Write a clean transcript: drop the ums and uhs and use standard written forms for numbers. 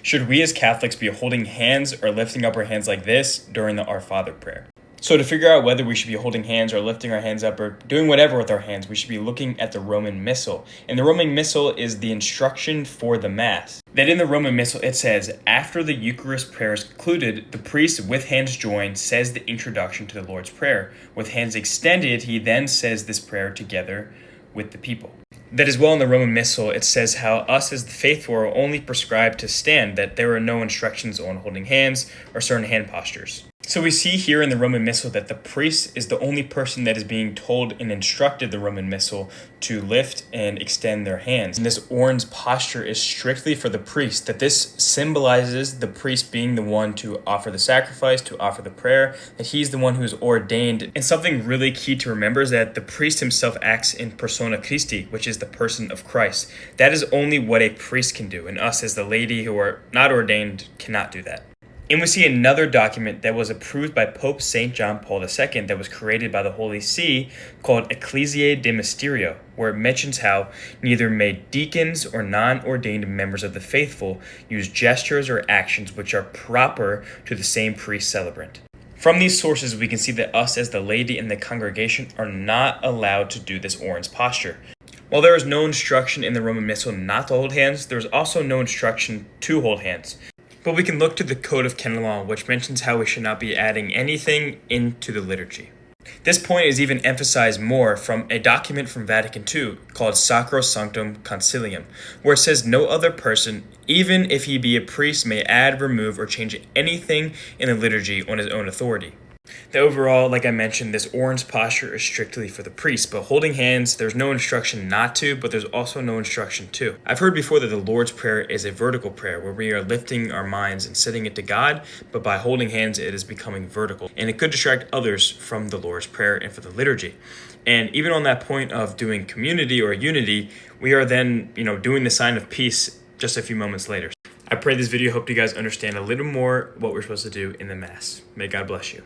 Should we as Catholics be holding hands or lifting up our hands like this during the Our Father prayer? So to figure out whether we should be holding hands or lifting our hands up or doing whatever with our hands, we should be looking at the Roman Missal. And the Roman Missal is the instruction for the Mass. That in the Roman Missal it says, after the Eucharist prayer is concluded, the priest with hands joined says the introduction to the Lord's Prayer. With hands extended, he then says this prayer together with the people. That as well in the Roman Missal, it says how us as the faithful are only prescribed to stand, that there are no instructions on holding hands or certain hand postures. So we see here in the Roman Missal that the priest is the only person that is being told and instructed the Roman Missal to lift and extend their hands. And this orange posture is strictly for the priest, that this symbolizes the priest being the one to offer the sacrifice, to offer the prayer, that he's the one who is ordained. And something really key to remember is that the priest himself acts in persona Christi, which is the person of Christ. That is only what a priest can do, and us as the laity who are not ordained cannot do that. And we see another document that was approved by Pope St. John Paul II that was created by the Holy See called Ecclesiae de Mysterio, where it mentions how neither may deacons or non-ordained members of the faithful use gestures or actions which are proper to the same priest celebrant. From these sources, we can see that us as the laity and the congregation are not allowed to do this orange posture. While there is no instruction in the Roman Missal not to hold hands, there is also no instruction to hold hands. But we can look to the Code of Canon Law, which mentions how we should not be adding anything into the liturgy. This point is even emphasized more from a document from Vatican II called Sacro Sanctum Concilium, where it says no other person, even if he be a priest, may add, remove, or change anything in the liturgy on his own authority. The overall, like I mentioned, this orange posture is strictly for the priest, but holding hands, there's no instruction not to, but there's also no instruction to. I've heard before that the Lord's Prayer is a vertical prayer where we are lifting our minds and setting it to God, but by holding hands, it is becoming vertical, and it could distract others from the Lord's Prayer and for the liturgy. And even on that point of doing community or unity, we are then, doing the sign of peace just a few moments later. I pray this video helped you guys understand a little more what we're supposed to do in the Mass. May God bless you.